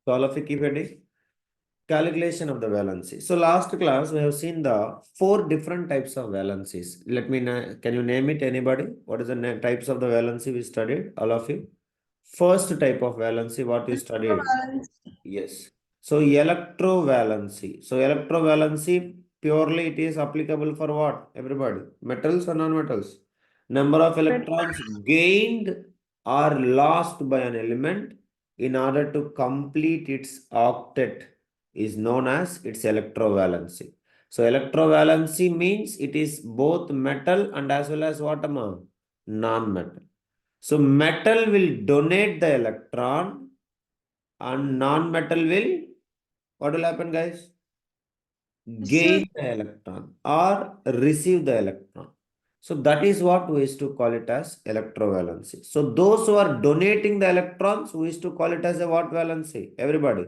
So all of you keep ready. Calculation of the valency. So last class we have seen the 4 different types of valencies. Can you name it, anybody? What is the types of the valency we studied? All of you. First type of valency, what you studied? Yes. So electrovalency. So electrovalency, purely it is applicable for what? Everybody. Metals or non-metals? Number of electrons gained or lost by an element in order to complete its octet is known as its electrovalency. So electrovalency means it is both metal and as well as what amount? Non-metal. So metal will donate the electron and non-metal will, what will happen, guys? Gain the electron or receive the electron. So that is what we used to call it as electrovalency. So those who are donating the electrons, we used to call it as a what valency? Everybody.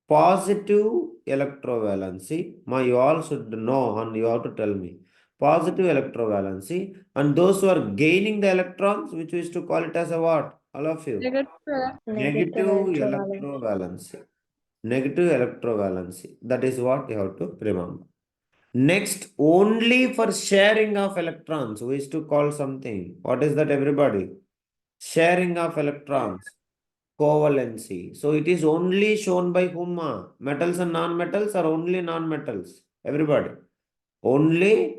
Positive electrovalency. You all should know and you have to tell me. Positive electrovalency. And those who are gaining the electrons, which we used to call it as a what? All of you. Negative electrovalency. Negative electrovalency. That is what you have to remember. Next, only for sharing of electrons, we used to call something. What is that, everybody? Sharing of electrons. Covalency. So it is only shown by whom? Metals and non-metals or only non-metals? Everybody. Only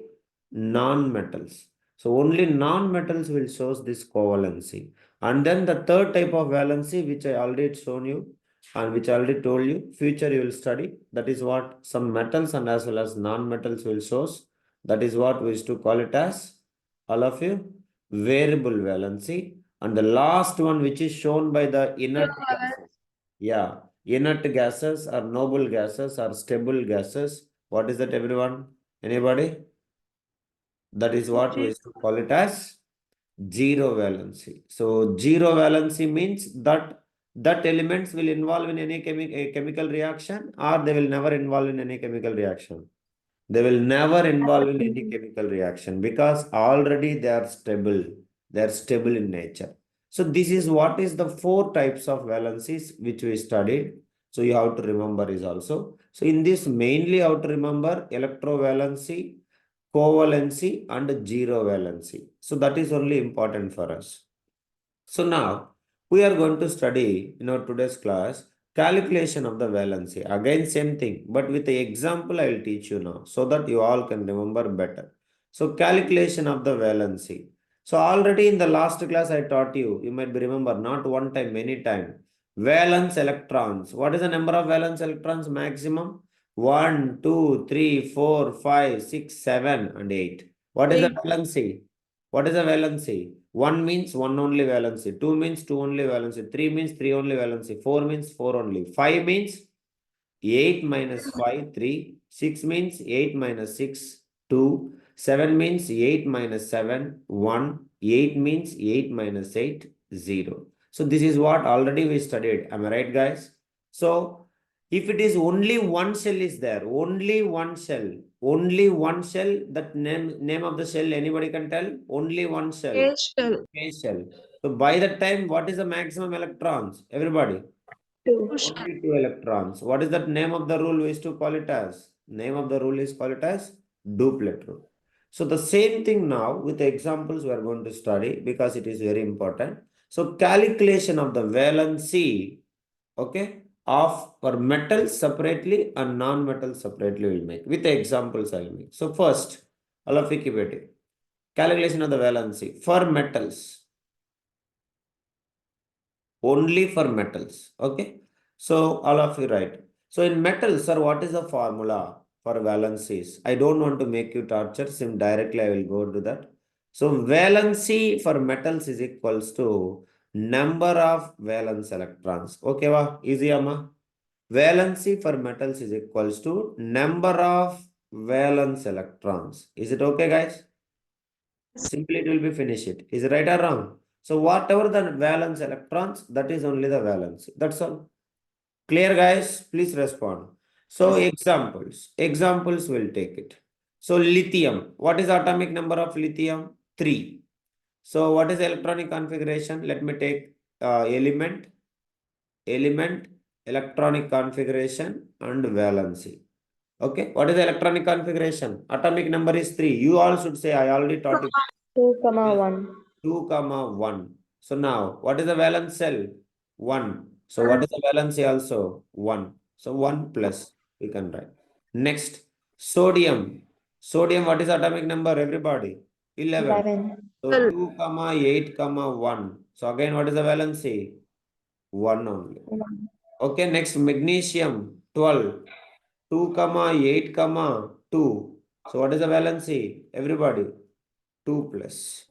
non-metals. So only non-metals will show this covalency. And then the third type of valency, which I already shown you and which I already told you, future you will study. That is what some metals and as well as non-metals will show. That is what we used to call it as, all of you, variable valency. And the last one, which is shown by the inert gases. Yeah, inert gases or noble gases or stable gases. What is that, everyone? Anybody? That is what we used to call it as zero valency. So zero valency means that elements will involve in any chemical reaction or they will never involve in any chemical reaction. They will never involve in any chemical reaction because already they are stable. They are stable in nature. So this is what is the 4 types of valencies which we studied. So you have to remember is also. So in this mainly you have to remember electrovalency, covalency and zero valency. So that is only important for us. So now we are going to study in our today's class calculation of the valency. Again same thing, but with the example I will teach you now so that you all can remember better. So calculation of the valency. So already in the last class I taught you, you might be remember not one time, many time. Valence electrons. What is the number of valence electrons maximum? 1, 2, 3, 4, 5, 6, 7 and 8. What is the valency? What is the valency? 1 means 1 only valency. 2 means 2 only valency. 3 means 3 only valency. 4 means 4 only. 5 means 8 minus 5, 3. 6 means 8 minus 6, 2. 7 means 8 minus 7, 1. 8 means 8 minus 8, 0. So this is what already we studied. Am I right, guys? So if it is only one shell is there, only one shell, that name of the shell, anybody can tell? Only one shell. K shell. So by the time, what is the maximum electrons? Everybody. Only 2 electrons. What is that name of the rule we used to call it as? Name of the rule is called it as duplet rule. So the same thing now with the examples we are going to study because it is very important. So calculation of the valency, okay, of for metals separately and non-metals separately will make. With the examples I will make. So first, all of you keep it. Calculation of the valency for metals. Only for metals. Okay. So all of you write. So in metals, sir, what is the formula for valencies? I don't want to make you torture. Sim directly I will go to that. So valency for metals is equals to number of valence electrons. Okay, wa? Easy, amma. Valency for metals is equals to number of valence electrons. Is it okay, guys? Simply it will be finished. Is it right or wrong? So whatever the valence electrons, that is only the valency. That's all. Clear, guys? Please respond. So examples. Examples will take it. So lithium. What is atomic number of lithium? 3. So what is electronic configuration? Let me take element, electronic configuration and valency. Okay, what is the electronic configuration? Atomic number is 3. You all should say, I already taught you. 2, 1. 2, 1. So now, what is the valence cell? 1. So what is the valency also? 1. So 1 plus, we can write. Next, sodium. Sodium, what is atomic number, everybody? 11. 11. So 2, 8, 1. So again, what is the valency? 1 only. 1. Okay, next, magnesium, 12. 2, 8, 2. So what is the valency? Everybody, 2 plus.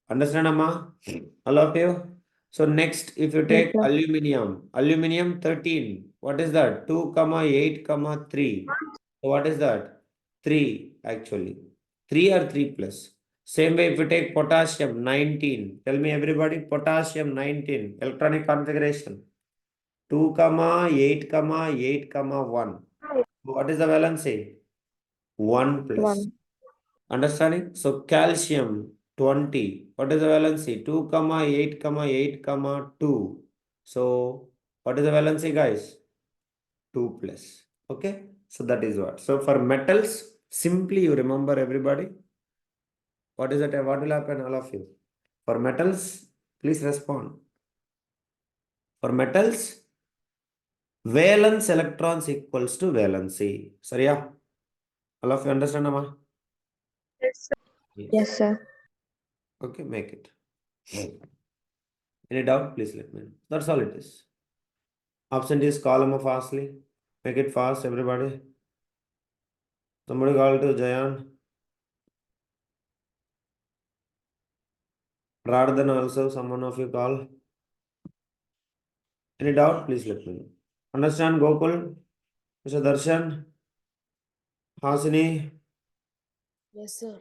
Understand, Amma? All of you? So next, if you Yes, take sir. aluminum 13. What is that? 2, 8, 3. So what is that? 3 actually. 3 or 3 plus. Same way, if you take potassium 19. Tell me everybody, potassium 19. Electronic configuration. 2, 8, 8, 1. What is the valency? 1 plus. 1. Understanding? So calcium 20. What is the valency? 2, 8, 8, 2. So what is the valency, guys? 2 plus. Okay. So that is what. So for metals, simply you remember everybody. What is it? What will happen, all of you? For metals, please respond. For metals, valence electrons equals to valency. Sorry, all of you understand, Amma? Yes, sir. Yes. Yes, sir. Okay, make it. Any doubt, please let me know. That's all it is. Option D is column of fastly. Make it fast, everybody. Somebody call to Jayan. Rather than also, someone of you call. Any doubt, please let me know. Understand, Gokul? Mr. Darshan? Hasini? Yes, sir.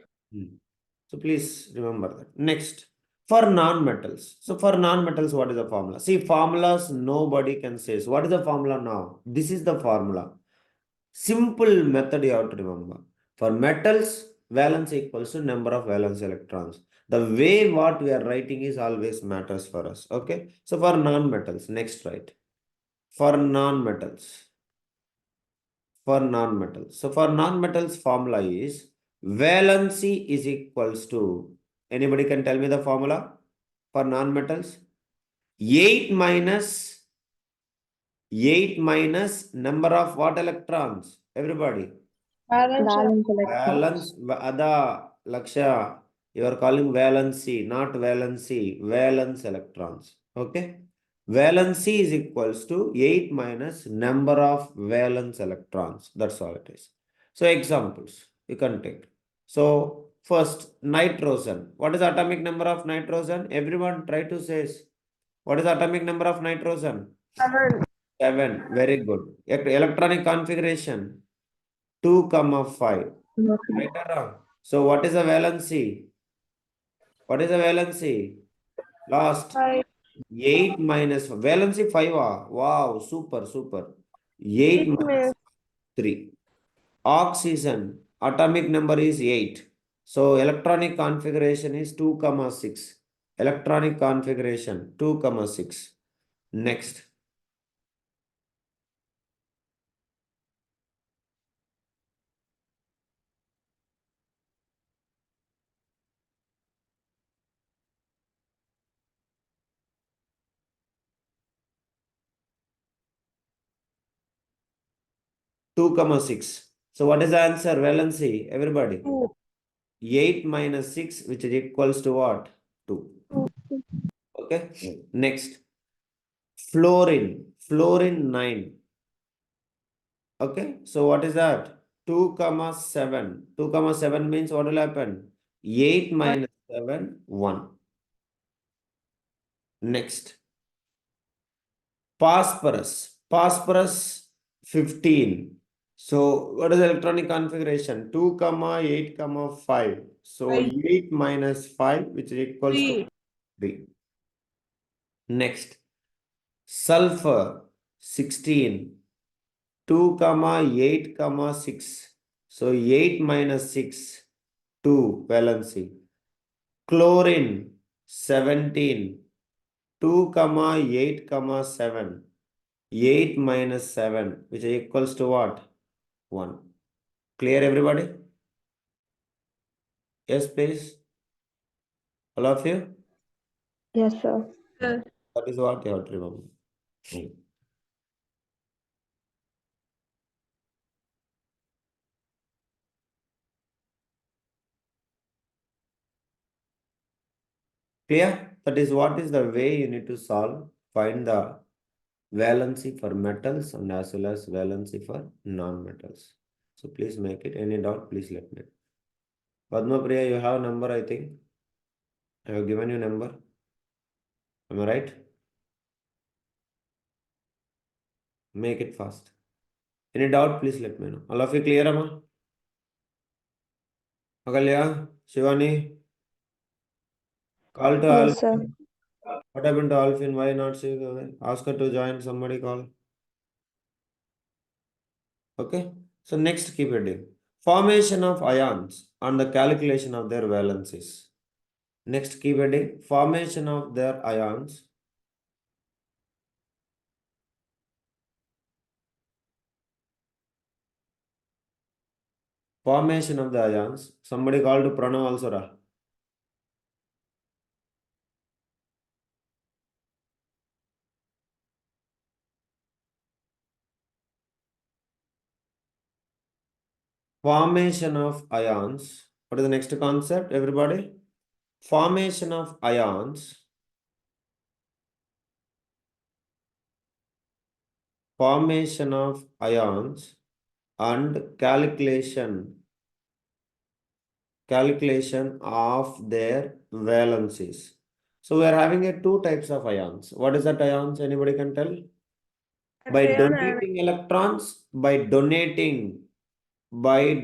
So please remember that. Next, for non-metals. So for non-metals, what is the formula? See, formulas nobody can say. So what is the formula now? This is the formula. Simple method you have to remember. For metals, valence equals to number of valence electrons. The way what we are writing is always matters for us. Okay. So for non-metals, next write. For non-metals. For non-metals. So for non-metals, formula is valency is equals to, anybody can tell me the formula for non-metals? 8 minus 8 minus number of what electrons? Everybody. Valence electrons. Valence, Laksha, you are calling valency, not valency, valence electrons. Okay. Valency is equals to 8 minus number of valence electrons. That's all it is. So examples you can take. So first, nitrogen. What is the atomic number of nitrogen? Everyone try to say. What is the atomic number of nitrogen? 7. 7. Very good. Electronic configuration. 2, 5. Right or wrong? So what is the valency? What is the valency? Last. 5. 8 minus valency 5. Wow, super, super. 8 8 minus 3. Oxygen, atomic number is 8. So electronic configuration is 2, 6. Electronic configuration 2, 6. Next. 2, 6. So what is the answer? Valency, everybody. 2. 8 minus 6, which is equals to what? 2. Okay. Next. Fluorine 9. Okay. So what is that? 2, 7. 2, 7 means what will happen? 8 minus 7, 1. Next. Phosphorus 15. So what is the electronic configuration? 2, 8, 5. So 8 minus 5, which is equals to 3. Next. Sulfur 16. 2, 8, 6. So 8 minus 6, 2 valency. Chlorine 17. 2, 8, 7. 8 minus 7, which is equals to what? 1. Clear, everybody? Yes, please. All of you? Yes, sir. Sir. That is what you have to remember. Clear? That is what is the way you need to solve. Find the valency for metals and as well as valency for non-metals. So please make it. Any doubt, please let me know. Padma Priya, you have number, I think. I have given you number. Am I right? Make it fast. Any doubt, please let me know. All of you clear, Amma? Agalya, Shivani, call to Yes, sir. Alvin. What happened to Alvin? Why not she? Ask her to join. Somebody call. Okay. So next, keep reading. Formation of ions and the calculation of their valencies. Next, keep reading. Formation of their ions. Formation of the ions. Somebody called to Pranav also. Ra. Formation of ions. What is the next concept, everybody? Formation of ions. Formation of ions and calculation of their valencies. So we are having a two types of ions. What is that ions? Anybody can tell? By Cation and donating electrons, by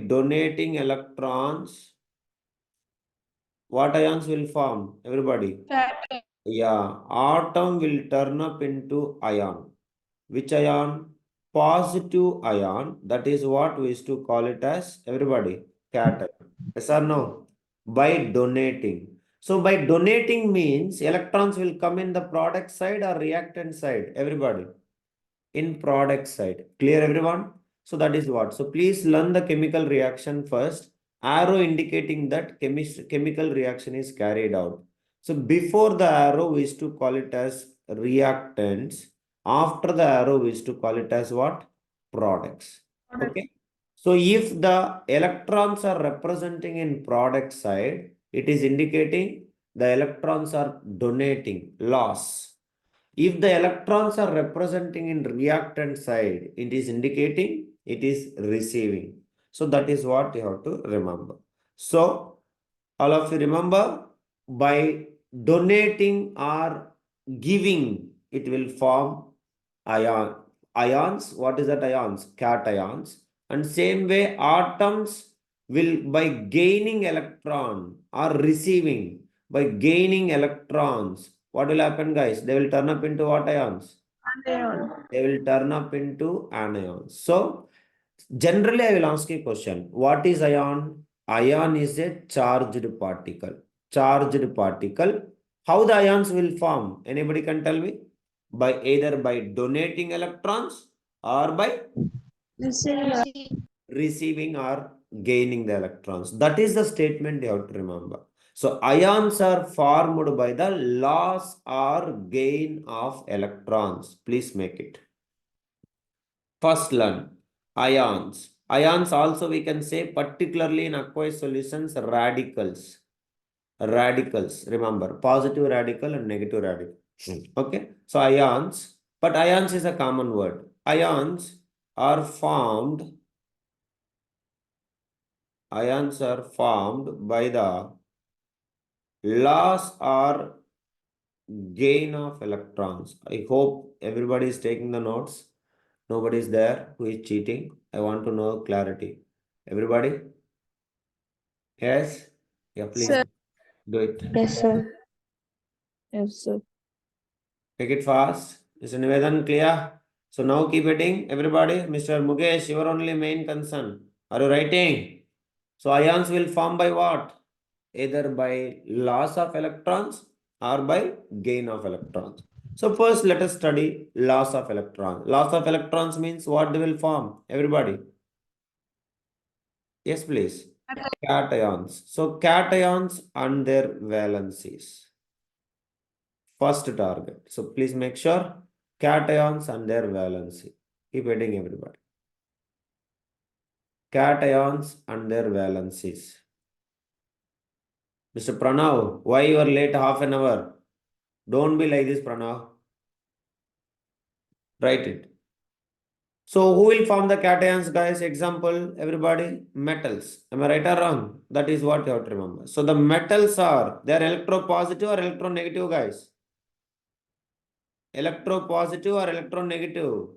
donating electrons, what ions will form? Everybody. Cat. Yeah, atom will turn up into ion. Which ion? Positive ion. That is what we used to call it as, everybody, cation. Yes or no? By donating. So by donating means electrons will come in the product side or reactant side. Everybody. In product side. Clear, everyone? So that is what. So please learn the chemical reaction first. Arrow indicating that chemical reaction is carried out. So before the arrow, we used to call it as reactants. After the arrow, we used to call it as what? Products. Okay. So if the electrons are representing in product side, it is indicating the electrons are donating loss. If the electrons are representing in reactant side, it is indicating it is receiving. So that is what you have to remember. So all of you remember, by donating or giving, it will form ion. Ions, what is that ions? Cations. And same way, atoms will, by gaining electron or receiving, by gaining electrons, what will happen, guys? They will turn up into what ions? anion. They will turn up into anions. So generally, I will ask you a question. What is ion? Ion is a charged particle. Charged particle. How the ions will form? Anybody can tell me? By either by donating electrons or by receiving or gaining the electrons. That is the statement you have to remember. So ions are formed by the loss or gain of electrons. Please make it. First learn ions. Ions also we can say, particularly in aqueous solutions, radicals. Radicals, remember, positive radical and negative radical. Okay, so ions, but ions is a common word. Ions are formed by the loss or gain of electrons. I hope everybody is taking the notes. Nobody is there who is cheating. I want to know clarity. Everybody? Yes? Yeah, please Sir. do it. Yes, sir. Yes, sir. Take it fast. Mr. Nivedan, clear? So now keep reading. Everybody, Mr. Mukesh, your only main concern. Are you writing? So ions will form by what? Either by loss of electrons or by gain of electrons. So first let us study loss of electrons. Loss of electrons means what they will form? Everybody. Yes, please. Cations. So cations and their valencies. First target. So please make sure cations and their valency. Keep heading everybody. Cations and their valencies. Mr. Pranav, why you are late half an hour? Don't be like this, Pranav. Write it. So who will form the cations, guys? Example, everybody, metals. Am I right or wrong? That is what you have to remember. So the metals are, they are electropositive or electronegative, guys? Electropositive or electronegative?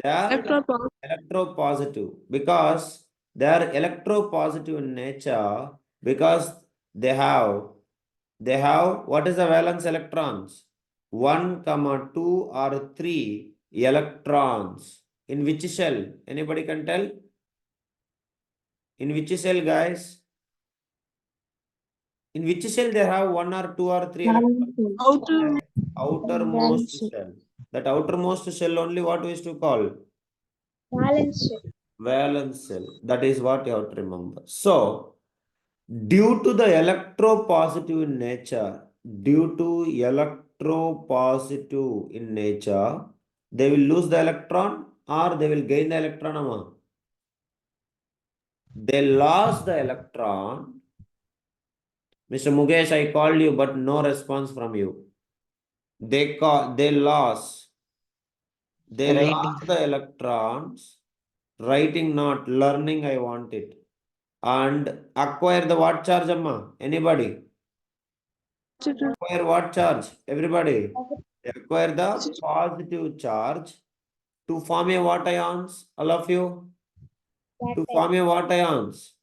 They are Electro electropositive because they are electropositive in nature because they have what is the valence electrons? 1, comma 2 or 3 electrons. In which shell? Anybody can tell? In which shell, guys? In which shell they have 1 or 2 or 3 electrons? outer Outermost valence. shell. That outermost shell only what we used to call? Balance. Valence cell. That is what you have to remember. So, due to the electropositive in nature, they will lose the electron or they will gain the electron. Amma. They lost the electron. Mr. Mukesh, I called you, but no response from you. They lost. They lost the electrons. Writing not, learning I want it. And acquire the what charge, Amma? Anybody? Acquire what charge? Everybody. Acquire the positive charge to form a what ions? All of you? To form a what ions?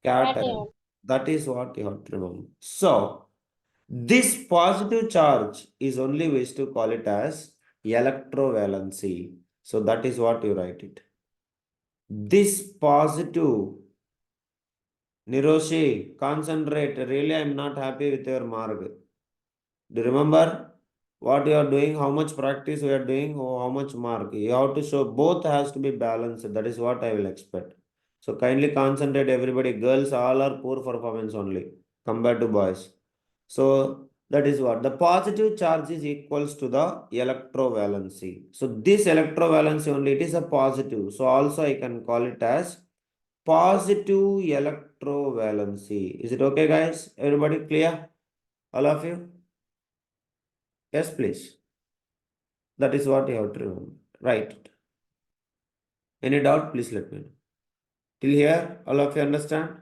Cation. That is what you have to remember. So, this positive charge is only ways to call it as electrovalency. So, that is what you write it. This positive, Niroshi, concentrate. Really, I am not happy with your mark. Do you remember what you are doing, how much practice we are doing, or how much mark? You have to show both has to be balanced. That is what I will expect. So kindly concentrate, everybody. Girls all are poor performance only compared to boys. So that is what the positive charge is equals to the electrovalency. So this electrovalency only it is a positive. So also I can call it as positive electrovalency. Is it okay, guys? Everybody clear? All of you? Yes, please. That is what you have to remember. Right. Any doubt, please let me know. Till here, all of you understand?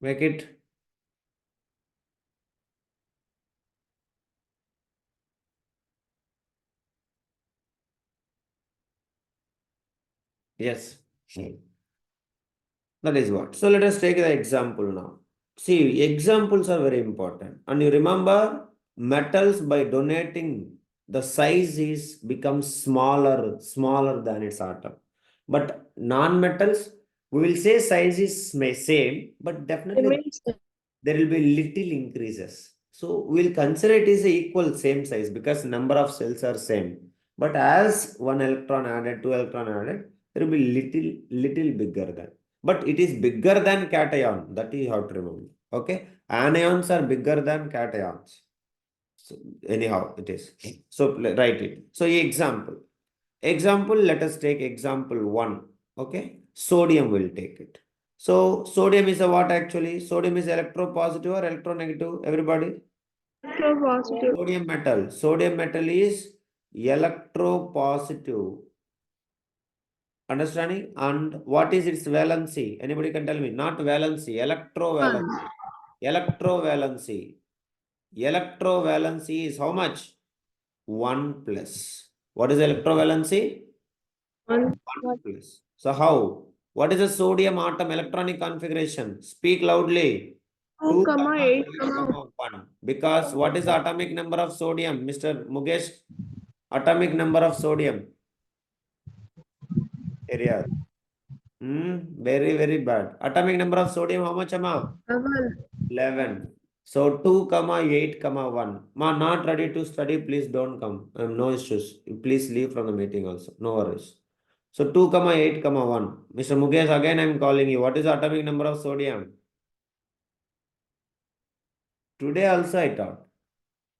Make it. Yes. That is what. So let us take the example now. See, examples are very important. And you remember metals by donating, the size is becomes smaller than its atom. But non-metals, we will say size is same, but definitely there will be little increases. So we'll consider it is a equal same size because number of cells are same. But as one electron added, two electron added, there will be little bigger than. But it is bigger than cation. That you have to remember. Okay. Anions are bigger than cations. So anyhow, it is. So write it. So example. Example, let us take example 1. Okay. Sodium will take it. So sodium is a what actually? Sodium is electropositive or electronegative? Everybody? Electropositive. Sodium metal. Sodium metal is electropositive. Understanding? And what is its valency? Anybody can tell me? Not valency, electrovalency. Electrovalency. Electrovalency is how much? 1 plus. What is electrovalency? 1 1 plus. So how? What is the sodium atom electronic configuration? Speak loudly. 2, 8, 1. Because what is the atomic number of sodium? Mr. Mukesh, atomic number of sodium. Area. Very bad. Atomic number of sodium, how much, Amma? 11. 11. So 2, comma 8, comma 1. Ma, not ready to study, please don't come. No issues. Please leave from the meeting also. No worries. So 2, comma 8, comma 1. Mr. Mukesh, again I am calling you. What is the atomic number of sodium? Today also I taught.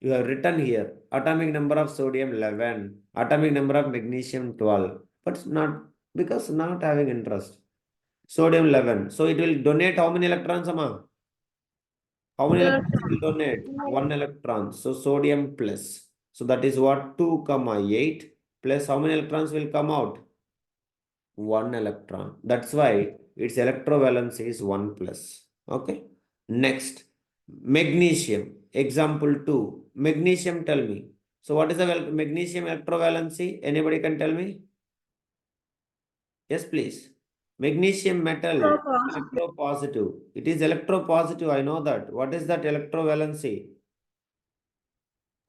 You have written here. Atomic number of sodium 11. Atomic number of magnesium 12. But not because not having interest. Sodium 11. So it will donate how many electrons, Amma? How many Third. electrons it will donate? 1 electron. So sodium plus. So that is what 2, comma 8 plus how many electrons will come out? 1 electron. That's why its electrovalency is 1 plus. Okay. Next, magnesium. Example 2. Magnesium, tell me. So what is the magnesium electrovalency? Anybody can tell me? Yes, please. Magnesium metal, electropositive. It is electropositive, I know that. What is that electrovalency?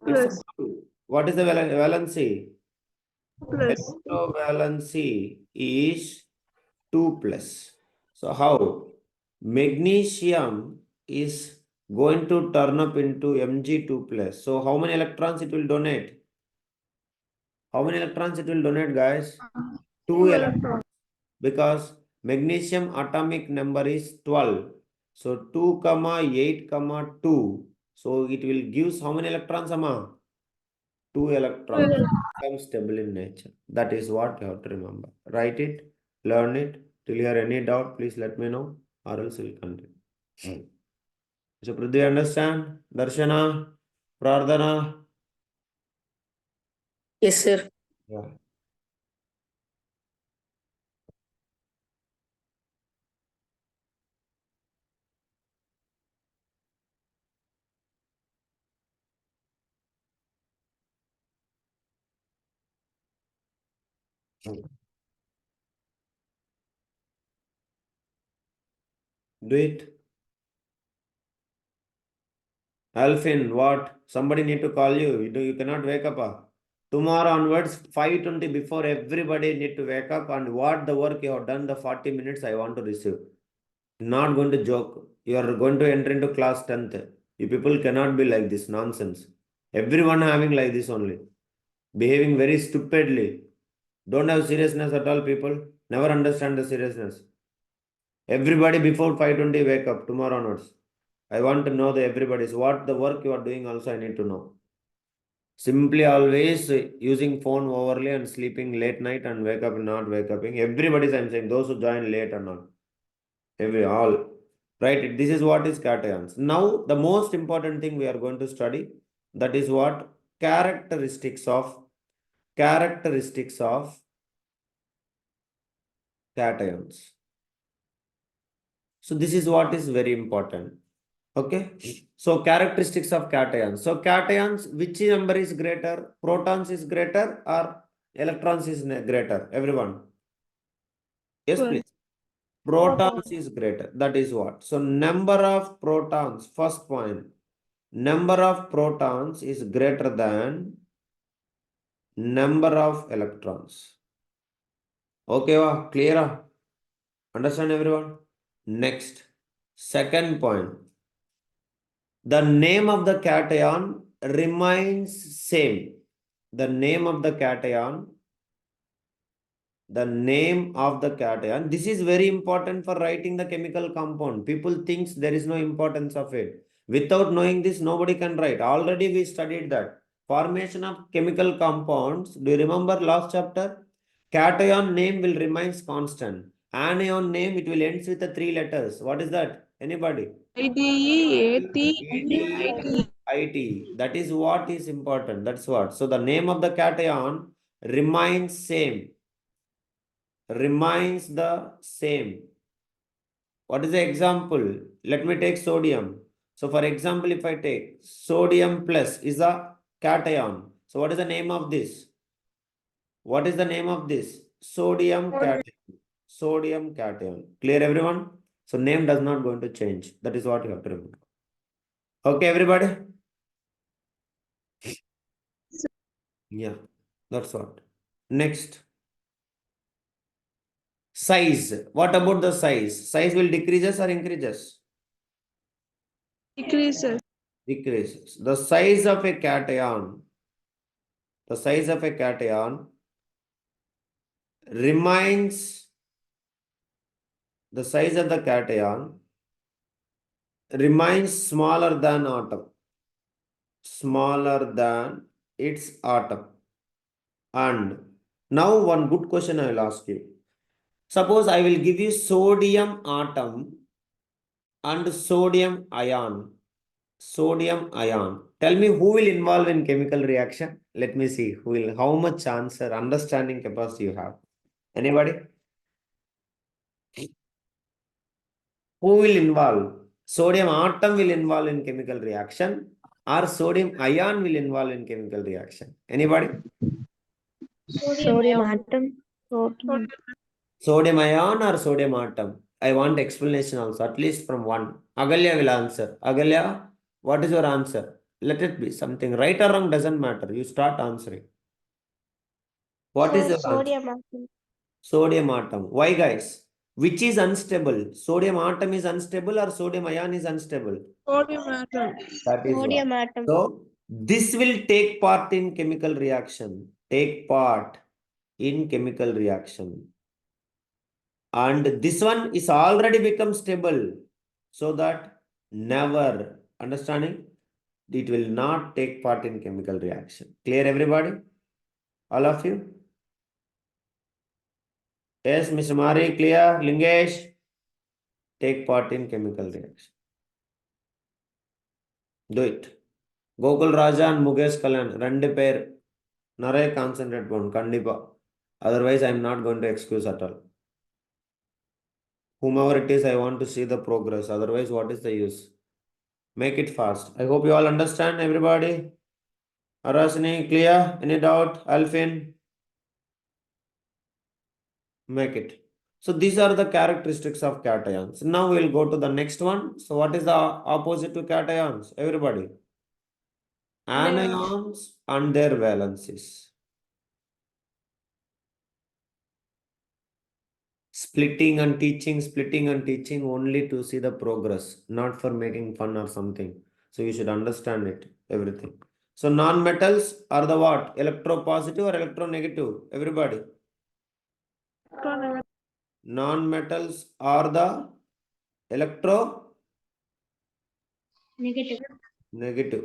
It's Plus. 2. What is the valency? Plus. Electrovalency is 2 plus. So how? Magnesium is going to turn up into Mg2 plus. So how many electrons it will donate? How many electrons it will donate, guys? 2 electrons. Because magnesium atomic number is 12. So 2, comma 8, comma 2. So it will give how many electrons, Amma? 2 electrons. Become stable in nature. That is what you have to remember. Write it, learn it. Till you have any doubt, please let me know, or else we'll continue. So Prithvi, understand? Darshana, Prardhana. Yes, sir. Yeah. Do it. Alfin, what? Somebody need to call you. You cannot wake up. Tomorrow onwards, 5:20 before everybody need to wake up, and what the work you have done, the 40 minutes I want to receive. Not going to joke. You are going to enter into class 10th. You people cannot be like this nonsense. Everyone having like this only. Behaving very stupidly. Don't have seriousness at all, people. Never understand the seriousness. Everybody before 5:20 wake up tomorrow onwards. I want to know the everybody's what the work you are doing also I need to know. Simply always using phone overly and sleeping late night and wake up not wake up. Everybody's I'm saying those who join late or not. All. Right. This is what is cations. Now the most important thing we are going to study, that is what characteristics of cations. So this is what is very important. Okay. So characteristics of cations. So cations, which number is greater? Protons is greater or electrons is greater? Everyone. Yes, Well, please. Protons is greater. That is what? So number of protons, first point. Number of protons is greater than number of electrons. Okay, clear? Understand everyone? Next, second point. The name of the cation remains same. The name of the cation, this is very important for writing the chemical compound. People thinks there is no importance of it. Without knowing this, nobody can write. Already we studied that. Formation of chemical compounds. Do you remember last chapter? Cation name will remains constant. Anion name, it will ends with the 3 letters. What is that? Anybody? IDE, AT, IT, IT. That is what is important. That's what. So the name of the cation remains same. Remains the same. What is the example? Let me take sodium. So for example, if I take sodium plus is a cation. So what is the name of this? What is the name of this? Sodium cation. Sodium cation. Clear everyone? So name does not going to change. That is what you have to remember. Okay, everybody? Yeah, that's what. Next. Size. What about the size? Size will decreases or increases? decreases. decreases. The size of a cation, the size of a cation remains, the size of the cation remains smaller than atom, smaller than its atom. And now one good question I will ask you. Suppose I will give you sodium atom and sodium ion. Sodium ion. Tell me who will involve in chemical reaction? Let me see who will, how much answer, understanding capacity you have. Anybody? Who will involve? Sodium atom will involve in chemical reaction or sodium ion will involve in chemical reaction? Anybody? Sodium atom. Sodium ion or sodium atom? I want explanation also, at least from one. Agalya will answer. Agalya, what is your answer? Let it be something. Right or wrong doesn't matter. You start answering. What is your answer? Sodium atom. Sodium atom. Why, guys? Which is unstable? Sodium atom is unstable or sodium ion is unstable? Sodium atom. That is Sodium what. atom. So, this will take part in chemical reaction. Take part in chemical reaction. And this one is already become stable. So that never, understanding? It will not take part in chemical reaction. Clear, everybody? All of you? Yes, Mr. Mari, clear? Lingesh? Take part in chemical reaction. Do it. Gokul Raja and Mukesh Kalan, Rande pair, Nare concentrate one, Kandipa. Otherwise, I am not going to excuse at all. Whomever it is, I want to see the progress. Otherwise, what is the use? Make it fast. I hope you all understand, everybody. Arasini, clear? Any doubt? Alfin? Make it. So these are the characteristics of cations. Now we'll go to the next one. So what is the opposite to cations? Everybody. Anions and their valencies. Splitting and teaching only to see the progress, not for making fun or something. So you should understand it, everything. So non-metals are the what? Electropositive or electronegative? Everybody. Non-metals are the Negative. negative.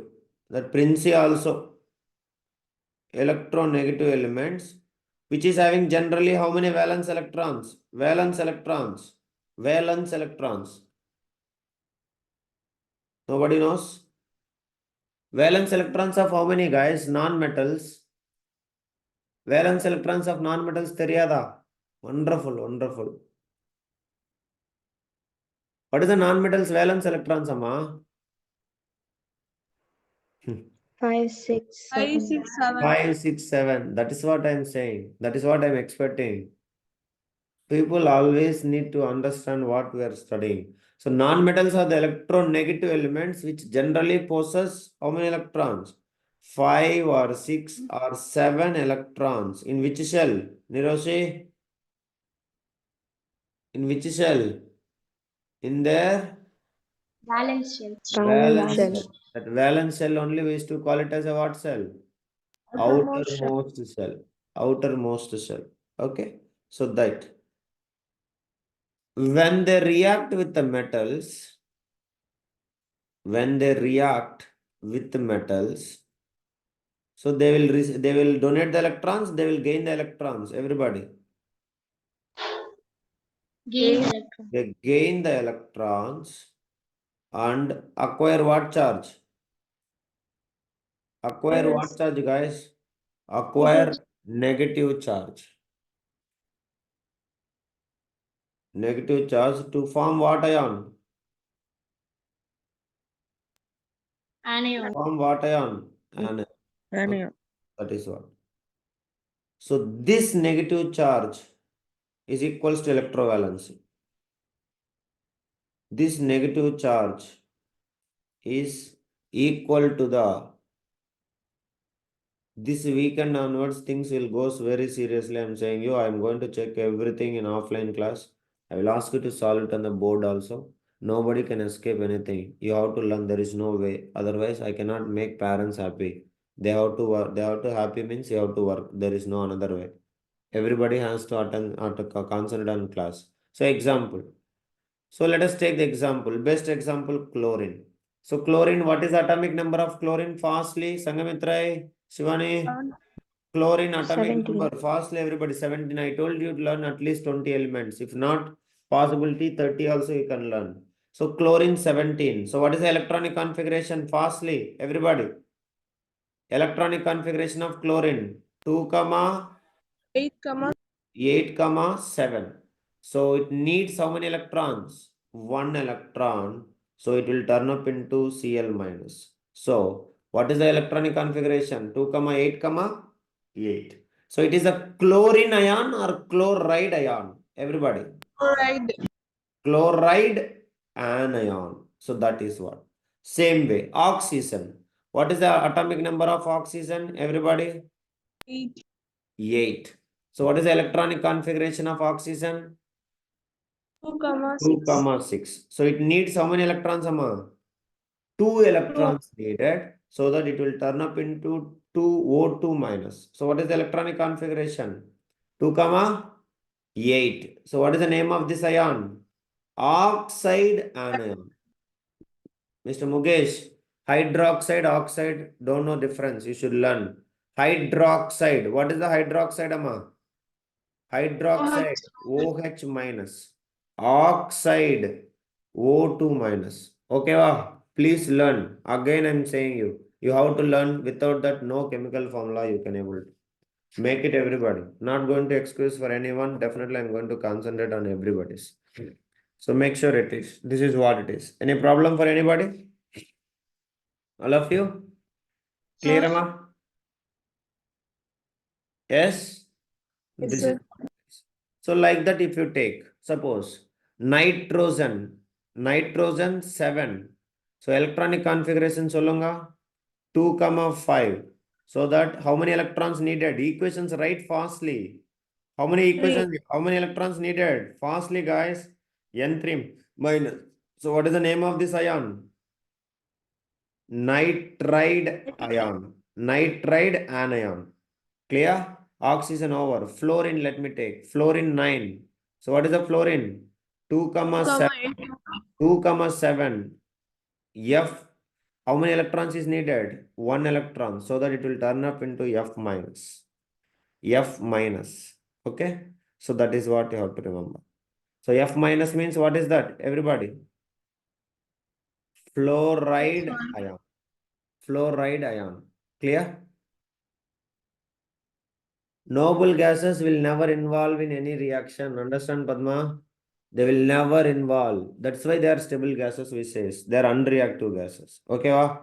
That Princi also electronegative elements, which is having generally how many valence electrons? Valence electrons. Valence electrons. Nobody knows? Valence electrons of how many, guys? Non-metals. Valence electrons of non-metals theriyada. Wonderful, wonderful. What is the non-metals valence electrons, amma? 5, 6, 7. 5, 6, 7. 5, 6, 7. That is what I am saying. That is what I am expecting. People always need to understand what we are studying. So non-metals are the electronegative elements which generally possess how many electrons? 5 or 6 or 7 electrons. In which shell? Niroshi? In which shell? In their Valence shell. valence shell. That valence shell only we used to call it as a what cell? Outermost shell. Outermost shell. Okay. So that when they react with the metals, so they will donate the electrons, they will gain the electrons. Everybody, Gain electron. they gain the electrons and acquire what charge? Acquire what charge, guys? Acquire negative charge. Negative charge to form what ion? Anion. Form what ion? Anion. Anion. That is what. So this negative charge is equals to electrovalency. This negative charge is equal to the, this weekend onwards things will go very seriously. I'm saying you, I'm going to check everything in offline class. I will ask you to solve it on the board also. Nobody can escape anything. You have to learn. There is no way. Otherwise, I cannot make parents happy. They have to work. They have to happy means you have to work. There is no another way. Everybody has to attend, concentrate on class. So example. So let us take the example. Best example, chlorine. So chlorine, what is the atomic number of chlorine? Fastly, Sangamitrai, Shivani. Chlorine atomic 17. number. Fastly, everybody. 17. I told you to learn at least 20 elements. If not, possibility 30 also you can learn. So chlorine 17. So what is the electronic configuration? Fastly, everybody. Electronic configuration of chlorine. 2, 8, comma 8, 7. So it needs how many electrons? 1 electron. So it will turn up into Cl minus. So what is the electronic configuration? 2, 8, 8. So it is a chlorine ion or chloride ion? Everybody. chloride. Chloride anion. So that is what. Same way. Oxygen. What is the atomic number of oxygen? Everybody. 8, 8. So what is the electronic configuration of oxygen? 2, comma 2, 6. 6. So it needs how many electrons, Amma? 2 electrons needed so that it will turn up into 2O2 minus. So what is the electronic configuration? 2, 8. So what is the name of this ion? Oxide anion. Mr. Mukesh, hydroxide, oxide, don't know difference. You should learn. Hydroxide. What is the hydroxide, Amma? Hydroxide, OH minus. Oxide, O2 minus. Okay, wow. Please learn. Again, I'm saying you have to learn. Without that, no chemical formula you can able to. Make it everybody. Not going to excuse for anyone. Definitely, I'm going to concentrate on everybody's. So make sure it is. This is what it is. Any problem for anybody? All of you? Clear, Yes. Amma? Yes? Yes, This is. sir. So like that, if you take, suppose, nitrogen 7. So electronic configuration solunga 2, 5. So that how many electrons needed? Equations write fastly. How many 3, equations? How many electrons needed? Fastly, guys. N3 minus. So what is the name of this ion? Nitride ion. Nitride anion. Clear? Oxygen over. Fluorine, let me take. Fluorine 9. So what is the fluorine? 2, comma 7. 8. 2, 7. F. How many electrons is needed? 1 electron. So that it will turn up into F minus. F minus. Okay? So that is what you have to remember. So F minus means what is that? Everybody. Fluoride ion. Fluoride ion. Clear? Noble gases will never involve in any reaction. Understand, Padma? They will never involve. That's why they are stable gases, we say. They are unreactive gases. Okay, wa?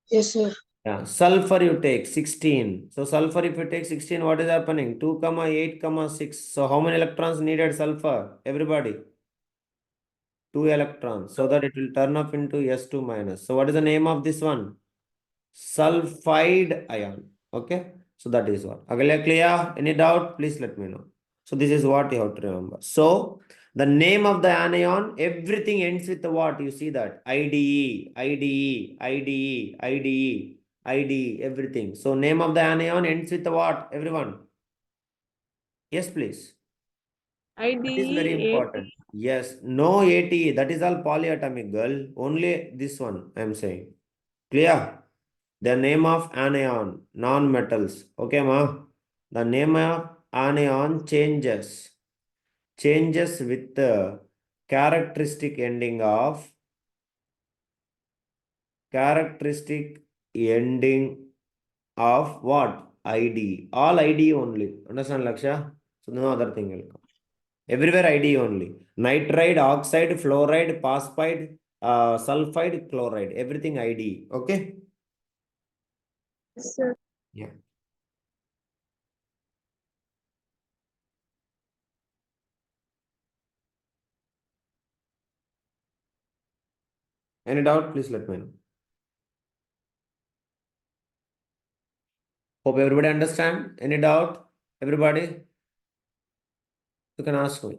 Yes, sir. Yeah. Sulfur you take 16. So sulfur, if you take 16, what is happening? 2, 8, 6. So how many electrons needed sulfur? Everybody. 2 electrons. So that it will turn up into S2 minus. So what is the name of this one? Sulfide ion. Okay. So that is what. Clear? Any doubt? Please let me know. So this is what you have to remember. So the name of the anion, everything ends with the what? You see that? IDE, IDE, IDE, IDE, IDE, everything. So name of the anion ends with the what? Everyone. Yes, please. That is very IDE, important. Yes. No ATE. That is all polyatomic, girl. Only this one I am saying. Clear? The name of anion, non-metals. Okay, ma? The name of anion changes with the characteristic ending of what? ID. All ID only. Understand, Laksha? So no other thing will come. Everywhere ID only. Nitride, oxide, fluoride, phosphide, sulfide, chloride. Everything ID. Okay? yes, sir. Yeah. Any doubt? Please let me know. Hope everybody understand. Any doubt? Everybody? You can ask me.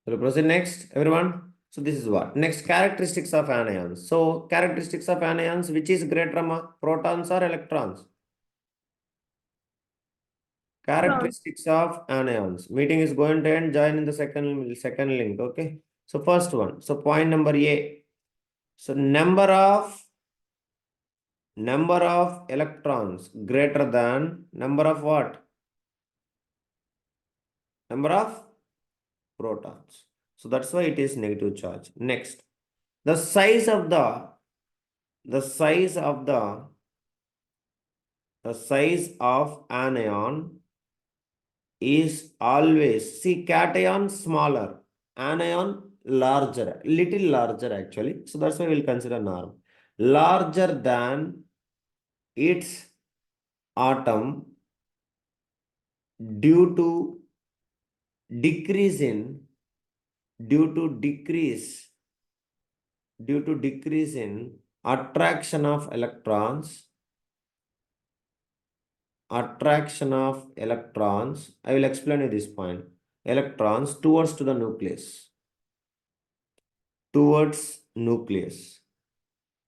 We'll proceed next, everyone. So this is what? Next, characteristics of anions. So characteristics of anions, which is greater, protons or electrons? Characteristics of anions. Meeting is going to end. Join in the second link. Okay. So first one. So point number A. So number of electrons greater than number of what? Number of protons. So that's why it is negative charge. Next, the size of the anion is always, see, cation smaller, anion larger, little larger actually. So that's why we'll consider norm. Larger than its atom due to decrease in attraction of electrons. I will explain you this point. Electrons towards to the nucleus.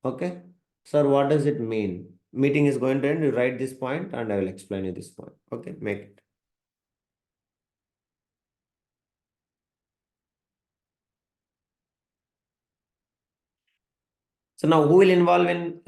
Okay. Sir, what does it mean? Meeting is going to end. You write this point and I will explain you this point. Okay, make it. So now who will involve in